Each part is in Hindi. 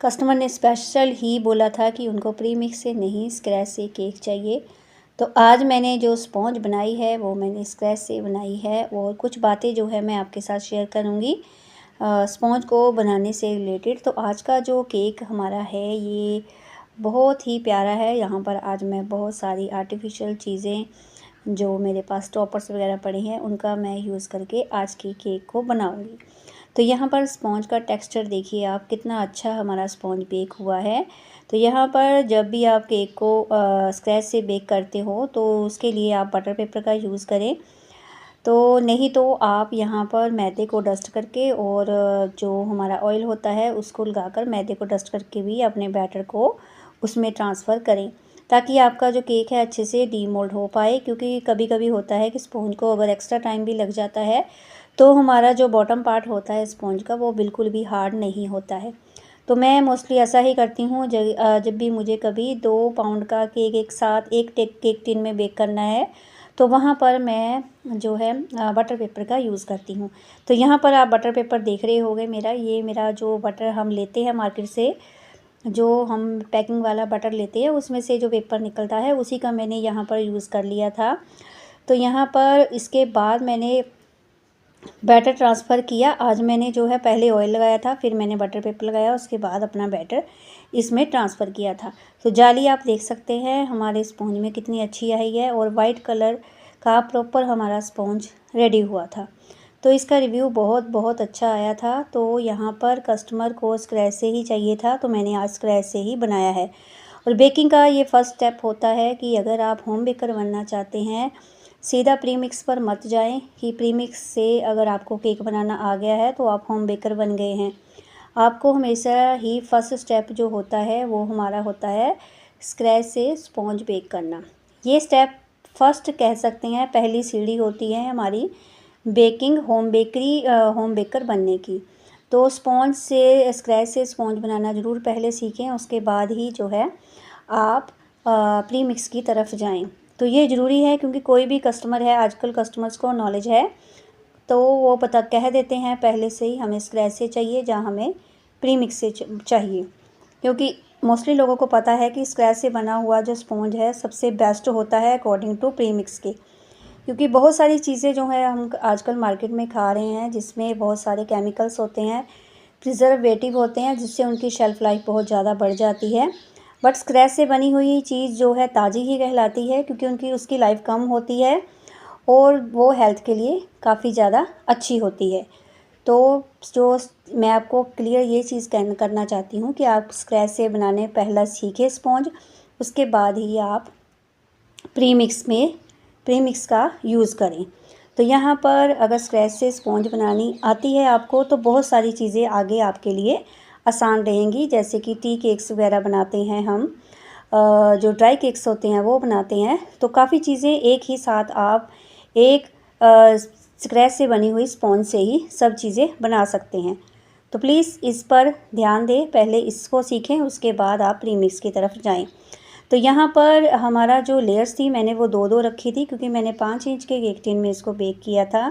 कस्टमर ने स्पेशल ही बोला था कि उनको प्री मिक्स से नहीं स्क्रैच से केक चाहिए। तो आज मैंने जो स्पॉन्ज बनाई है वो मैंने स्क्रैच से बनाई है और कुछ बातें जो है मैं आपके साथ शेयर करूँगी स्पॉन्ज को बनाने से रिलेटेड। तो आज का जो केक हमारा है ये बहुत ही प्यारा है। यहाँ पर आज मैं बहुत सारी आर्टिफिशियल चीज़ें जो मेरे पास टॉपर्स वगैरह पड़े हैं उनका मैं यूज़ करके आज के केक को बनाऊँगी। तो यहाँ पर स्पॉन्ज का टेक्सचर देखिए आप, कितना अच्छा हमारा स्पॉन्ज बेक हुआ है। तो यहाँ पर जब भी आप केक को स्क्रैच से बेक करते हो तो उसके लिए आप बटर पेपर का यूज़ करें। तो नहीं तो आप यहाँ पर मैदे को डस्ट करके और जो हमारा ऑयल होता है उसको लगाकर मैदे को डस्ट करके भी अपने बैटर को उसमें ट्रांसफ़र करें, ताकि आपका जो केक है अच्छे से डीमोल्ड हो पाए। क्योंकि कभी कभी होता है कि स्पॉन्ज को अगर एक्स्ट्रा टाइम भी लग जाता है तो हमारा जो बॉटम पार्ट होता है स्पॉन्ज का वो बिल्कुल भी हार्ड नहीं होता है। तो मैं मोस्टली ऐसा ही करती हूँ जब भी मुझे कभी 2 पाउंड का केक एक साथ एक केक टिन में बेक करना है तो वहाँ पर मैं जो है बटर पेपर का यूज़ करती हूँ। तो यहाँ पर आप बटर पेपर देख रहे होंगे मेरा जो बटर हम लेते हैं मार्केट से, जो हम पैकिंग वाला बटर लेते हैं उसमें से जो पेपर निकलता है उसी का मैंने यहाँ पर यूज़ कर लिया था। तो यहाँ पर इसके बाद मैंने बैटर ट्रांसफ़र किया। आज मैंने जो है पहले ऑयल लगाया था, फिर मैंने बटर पेपर लगाया, उसके बाद अपना बैटर इसमें ट्रांसफ़र किया था। तो जाली आप देख सकते हैं हमारे स्पॉन्ज में कितनी अच्छी आई है और वाइट कलर का प्रॉपर हमारा स्पॉन्ज रेडी हुआ था। तो इसका रिव्यू बहुत अच्छा आया था। तो यहाँ पर कस्टमर को स्क्रैच से ही चाहिए था तो मैंने आज स्क्रैच से ही बनाया है। और बेकिंग का ये फर्स्ट स्टेप होता है कि अगर आप होम बेकर बनना चाहते हैं सीधा प्रीमिक्स पर मत जाएं कि प्रीमिक्स से अगर आपको केक बनाना आ गया है तो आप होम बेकर बन गए हैं। आपको हमेशा ही फर्स्ट स्टेप जो होता है वो हमारा होता है स्क्रैच से स्पॉन्ज बेक करना। ये स्टेप फर्स्ट कह सकते हैं, पहली सीढ़ी होती है हमारी बेकिंग होम बेकर बनने की। तो स्पॉन्ज से स्क्रैच से स्पॉन्ज बनाना ज़रूर पहले सीखें, उसके बाद ही जो है आप प्रीमिक्स की तरफ जाएं। तो ये ज़रूरी है क्योंकि कोई भी कस्टमर है, आजकल कस्टमर्स को नॉलेज है तो वो पता कह देते हैं पहले से ही हमें स्क्रैच से चाहिए जहाँ हमें प्रीमिक्स से चाहिए। क्योंकि मोस्टली लोगों को पता है कि स्क्रैच से बना हुआ जो स्पॉन्ज है सबसे बेस्ट होता है अकॉर्डिंग टू प्रीमिक्स के। क्योंकि बहुत सारी चीज़ें जो है हम आजकल मार्केट में खा रहे हैं जिसमें बहुत सारे केमिकल्स होते हैं, प्रिजर्वेटिव होते हैं, जिससे उनकी शेल्फ़ लाइफ बहुत ज़्यादा बढ़ जाती है। बट स्क्रैच से बनी हुई चीज़ जो है ताज़ी ही कहलाती है क्योंकि उसकी लाइफ कम होती है और वो हेल्थ के लिए काफ़ी ज़्यादा अच्छी होती है। तो जो मैं आपको क्लियर ये चीज़ करना चाहती हूँ कि आप स्क्रैच से बनाने पहला सीखें स्पॉन्ज, उसके बाद ही आप प्रीमिक्स का यूज़ करें। तो यहाँ पर अगर स्क्रैच से स्पॉन्ज बनानी आती है आपको तो बहुत सारी चीज़ें आगे आपके लिए आसान रहेंगी। जैसे कि टी केक्स वगैरह बनाते हैं हम, जो ड्राई केक्स होते हैं वो बनाते हैं, तो काफ़ी चीज़ें एक ही साथ आप एक स्क्रैच से बनी हुई स्पॉन्ज से ही सब चीज़ें बना सकते हैं। तो प्लीज़ इस पर ध्यान दें, पहले इसको सीखें उसके बाद आप प्रीमिक्स की तरफ जाएं। तो यहाँ पर हमारा जो लेयर्स थी मैंने वो 2-2 रखी थी क्योंकि मैंने 5 इंच के केक टिन में इसको बेक किया था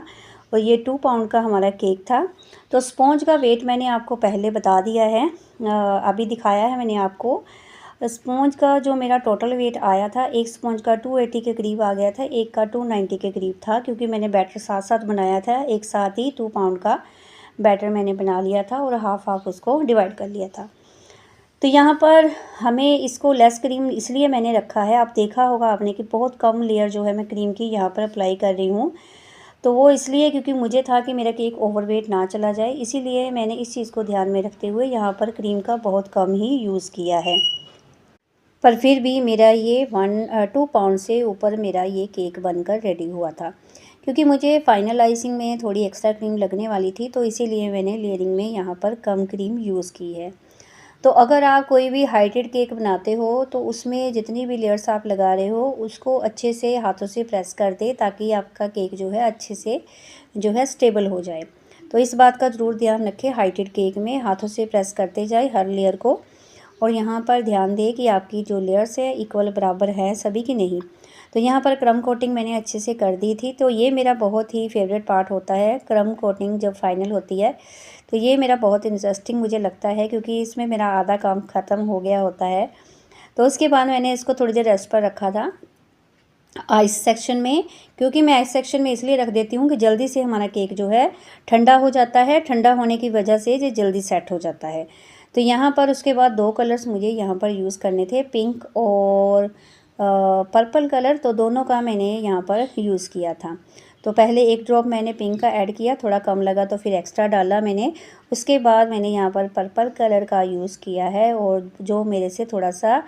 और ये 2 पाउंड का हमारा केक था। तो स्पॉन्ज का वेट मैंने आपको पहले बता दिया है, अभी दिखाया है मैंने आपको। स्पॉन्ज का जो मेरा टोटल वेट आया था, एक स्पॉन्ज का 280 के करीब आ गया था, एक का 290 के करीब था क्योंकि मैंने बैटर साथ साथ बनाया था। एक साथ ही 2 पाउंड का बैटर मैंने बना लिया था और हाफ उसको डिवाइड कर लिया था। तो यहाँ पर हमें इसको लेस क्रीम इसलिए मैंने रखा है, आप देखा होगा आपने कि बहुत कम लेयर जो है मैं क्रीम की यहाँ पर अप्लाई कर रही हूँ। तो वो इसलिए क्योंकि मुझे था कि मेरा केक ओवरवेट ना चला जाए, इसीलिए मैंने इस चीज़ को ध्यान में रखते हुए यहाँ पर क्रीम का बहुत कम ही यूज़ किया है। पर फिर भी मेरा ये 2 पाउंड से ऊपर मेरा ये केक बनकर रेडी हुआ था। क्योंकि मुझे फाइनल आइसिंग में थोड़ी एक्स्ट्रा क्रीम लगने वाली थी तो इसीलिए मैंने लेयरिंग में यहाँ पर कम क्रीम यूज़ की है। तो अगर आप कोई भी हाइटेड केक बनाते हो तो उसमें जितनी भी लेयर्स आप लगा रहे हो उसको अच्छे से हाथों से प्रेस कर दे ताकि आपका केक जो है अच्छे से जो है स्टेबल हो जाए। तो इस बात का ज़रूर ध्यान रखें, हाइटेड केक में हाथों से प्रेस करते जाए हर लेयर को। और यहाँ पर ध्यान दें कि आपकी जो लेयर्स है इक्वल बराबर है सभी की नहीं। तो यहाँ पर क्रम कोटिंग मैंने अच्छे से कर दी थी। तो ये मेरा बहुत ही फेवरेट पार्ट होता है क्रम कोटिंग जब फाइनल होती है। तो तो ये मेरा बहुत इंटरेस्टिंग मुझे लगता है, क्योंकि इसमें मेरा आधा काम ख़त्म हो गया होता है। तो उसके बाद मैंने इसको थोड़ी देर रेस्ट पर रखा था आइस सेक्शन में, क्योंकि मैं आइस सेक्शन में इसलिए रख देती हूँ कि जल्दी से हमारा केक जो है ठंडा हो जाता है। ठंडा होने की वजह से ये जल्दी सेट हो जाता है। तो यहाँ पर उसके बाद 2 कलर्स मुझे यहाँ पर यूज़ करने थे, पिंक और पर्पल कलर। तो दोनों का मैंने यहाँ पर यूज़ किया था। तो पहले एक ड्रॉप मैंने पिंक का ऐड किया, थोड़ा कम लगा तो फिर एक्स्ट्रा डाला मैंने। उसके बाद मैंने यहाँ पर पर्पल कलर का यूज़ किया है, और जो मेरे से थोड़ा सा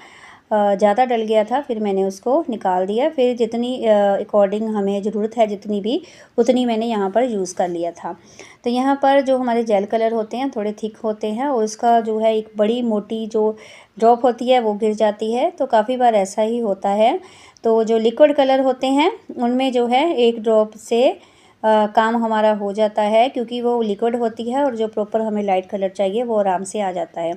ज़्यादा डल गया था फिर मैंने उसको निकाल दिया। फिर जितनी अकॉर्डिंग हमें ज़रूरत है जितनी भी, उतनी मैंने यहाँ पर यूज़ कर लिया था। तो यहाँ पर जो हमारे जेल कलर होते हैं थोड़े थिक होते हैं, और उसका जो है एक बड़ी मोटी जो ड्रॉप होती है वो गिर जाती है। तो काफ़ी बार ऐसा ही होता है। तो जो लिक्विड कलर होते हैं उनमें जो है एक ड्रॉप से काम हमारा हो जाता है, क्योंकि वो लिक्विड होती है, और जो प्रॉपर हमें लाइट कलर चाहिए वो आराम से आ जाता है।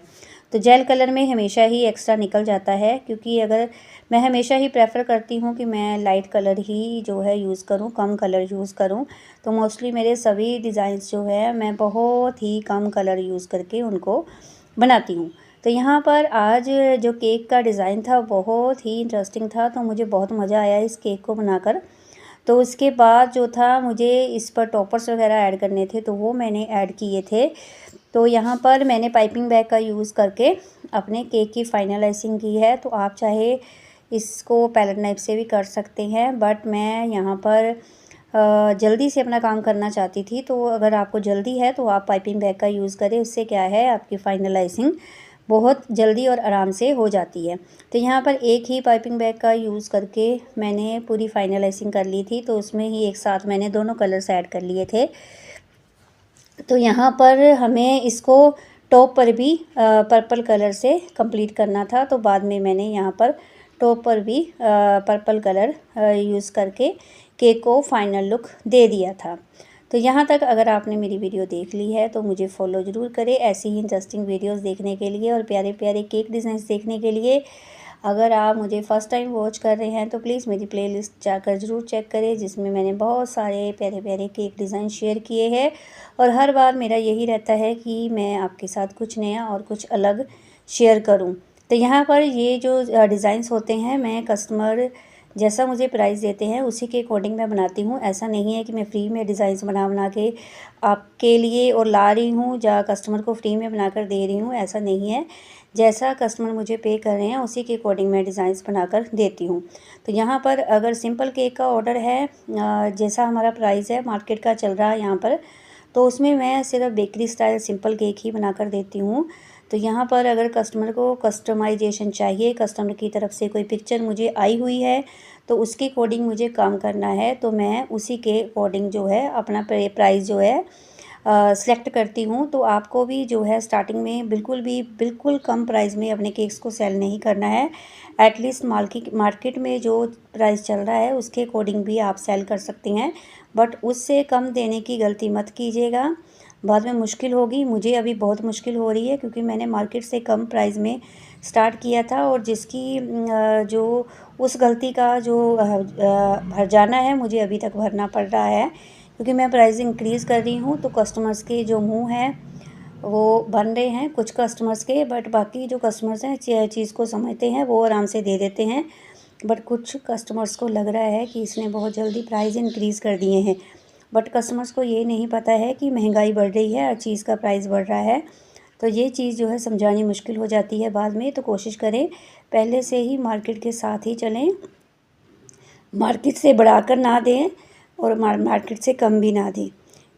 तो जेल कलर में हमेशा ही एक्स्ट्रा निकल जाता है, क्योंकि अगर मैं हमेशा ही प्रेफर करती हूँ कि मैं लाइट कलर ही जो है यूज़ करूँ, कम कलर यूज़ करूँ। तो मोस्टली मेरे सभी डिज़ाइंस जो है मैं बहुत ही कम कलर यूज़ करके उनको बनाती हूँ। तो यहाँ पर आज जो केक का डिज़ाइन था बहुत ही इंटरेस्टिंग था, तो मुझे बहुत मज़ा आया इस केक को बनाकर। तो उसके बाद जो था मुझे इस पर टॉपर्स वगैरह ऐड करने थे, तो वो मैंने ऐड किए थे। तो यहाँ पर मैंने पाइपिंग बैग का यूज़ करके अपने केक की फाइनलाइजिंग की है। तो आप चाहे इसको पैलेट नाइफ से भी कर सकते हैं, बट मैं यहाँ पर जल्दी से अपना काम करना चाहती थी। तो अगर आपको जल्दी है तो आप पाइपिंग बैग का यूज़ करें, उससे क्या है आपकी फाइनलाइजिंग बहुत जल्दी और आराम से हो जाती है। तो यहाँ पर एक ही पाइपिंग बैग का यूज़ करके मैंने पूरी फाइनलाइजिंग कर ली थी। तो उसमें ही एक साथ मैंने दोनों कलर्स ऐड कर लिए थे। तो यहाँ पर हमें इसको टॉप पर भी पर्पल कलर से कंप्लीट करना था। तो बाद में मैंने यहाँ पर टॉप पर भी पर्पल कलर यूज़ करके केक को फाइनल लुक दे दिया था। तो यहाँ तक अगर आपने मेरी वीडियो देख ली है तो मुझे फॉलो ज़रूर करें ऐसी ही इंटरेस्टिंग वीडियोस देखने के लिए और प्यारे प्यारे केक डिज़ाइंस देखने के लिए। अगर आप मुझे फ़र्स्ट टाइम वॉच कर रहे हैं तो प्लीज़ मेरी प्लेलिस्ट जाकर ज़रूर चेक करें, जिसमें मैंने बहुत सारे प्यारे प्यारे केक डिज़ाइन शेयर किए हैं। और हर बार मेरा यही रहता है कि मैं आपके साथ कुछ नया और कुछ अलग शेयर करूं। तो यहाँ पर ये जो डिज़ाइंस होते हैं मैं कस्टमर जैसा मुझे प्राइस देते हैं उसी के अकॉर्डिंग मैं बनाती हूँ। ऐसा नहीं है कि मैं फ्री में डिज़ाइंस बना के आपके लिए और ला रही हूँ या कस्टमर को फ्री में बनाकर दे रही हूँ, ऐसा नहीं है। जैसा कस्टमर मुझे पे कर रहे हैं उसी के अकॉर्डिंग मैं डिज़ाइंस बनाकर देती हूँ। तो यहाँ पर अगर सिंपल केक का ऑर्डर है, जैसा हमारा प्राइस है मार्केट का चल रहा है यहाँ पर, तो उसमें मैं सिर्फ बेकरी स्टाइल सिंपल केक ही बनाकर देती हूँ। तो यहाँ पर अगर कस्टमर को कस्टमाइजेशन चाहिए, कस्टमर की तरफ से कोई पिक्चर मुझे आई हुई है तो उसके अकॉर्डिंग मुझे काम करना है, तो मैं उसी के अकॉर्डिंग जो है अपना प्राइस जो है सेलेक्ट करती हूँ। तो आपको भी जो है स्टार्टिंग में बिल्कुल कम प्राइस में अपने केक्स को सेल नहीं करना है। एटलीस्ट मार्केट में जो प्राइस चल रहा है उसके अकॉर्डिंग भी आप सेल कर सकते हैं, बट उससे कम देने की गलती मत कीजिएगा, बाद में मुश्किल होगी। मुझे अभी बहुत मुश्किल हो रही है क्योंकि मैंने मार्केट से कम प्राइस में स्टार्ट किया था, और जिसकी जो उस गलती का जो हर्जाना है मुझे अभी तक भरना पड़ रहा है, क्योंकि मैं प्राइस इंक्रीज़ कर रही हूँ। तो कस्टमर्स के जो मुँह हैं वो बन रहे हैं कुछ कस्टमर्स के, बट बाकी जो कस्टमर्स हैं चीज़ को समझते हैं वो आराम से दे देते हैं। बट कुछ कस्टमर्स को लग रहा है कि इसने बहुत जल्दी प्राइस इंक्रीज़ कर दिए हैं, बट कस्टमर्स को ये नहीं पता है कि महंगाई बढ़ रही है, हर चीज़ का प्राइस बढ़ रहा है। तो ये चीज़ जो है समझानी मुश्किल हो जाती है बाद में। तो कोशिश करें पहले से ही मार्केट के साथ ही चलें, मार्केट से बढ़ाकर ना दें और मार्केट से कम भी ना दें,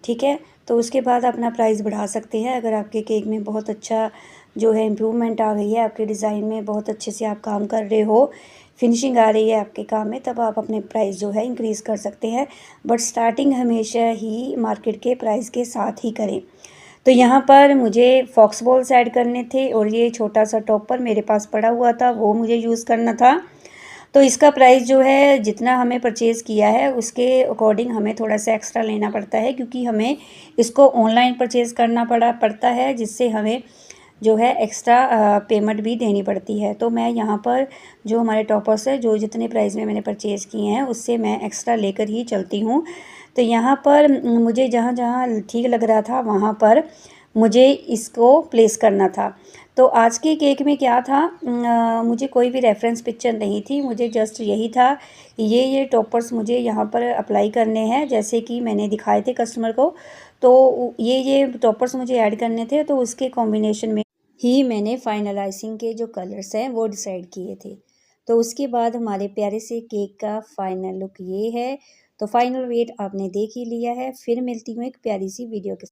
ठीक है। तो उसके बाद अपना प्राइस बढ़ा सकते हैं। अगर आपके केक में बहुत अच्छा जो है इम्प्रूवमेंट आ गई है, आपके डिज़ाइन में बहुत अच्छे से आप काम कर रहे हो, फिनिशिंग आ रही है आपके काम में, तब आप अपने प्राइस जो है इंक्रीज़ कर सकते हैं। बट स्टार्टिंग हमेशा ही मार्केट के प्राइस के साथ ही करें। तो यहाँ पर मुझे फॉक्स बॉल्स ऐड करने थे, और ये छोटा सा टॉपर मेरे पास पड़ा हुआ था वो मुझे यूज़ करना था। तो इसका प्राइस जो है जितना हमें परचेज़ किया है उसके अकॉर्डिंग हमें थोड़ा सा एक्स्ट्रा लेना पड़ता है, क्योंकि हमें इसको ऑनलाइन परचेज़ करना पड़ता है, जिससे हमें जो है एक्स्ट्रा पेमेंट भी देनी पड़ती है। तो मैं यहाँ पर जो हमारे टॉपर्स है जो जितने प्राइस में मैंने परचेज़ किए हैं उससे मैं एक्स्ट्रा लेकर ही चलती हूँ। तो यहाँ पर मुझे जहाँ जहाँ ठीक लग रहा था वहाँ पर मुझे इसको प्लेस करना था। तो आज के केक में क्या था, मुझे कोई भी रेफ़रेंस पिक्चर नहीं थी, मुझे जस्ट यही था कि ये टॉपर्स मुझे यहाँ पर अप्लाई करने हैं, जैसे कि मैंने दिखाए थे कस्टमर को। तो ये टॉपर्स मुझे ऐड करने थे, तो उसके कॉम्बिनेशन में ही मैंने फाइनलाइजिंग के जो कलर्स हैं वो डिसाइड किए थे। तो उसके बाद हमारे प्यारे से केक का फाइनल लुक ये है। तो फाइनल वेट आपने देख ही लिया है। फिर मिलती हूँ एक प्यारी सी वीडियो के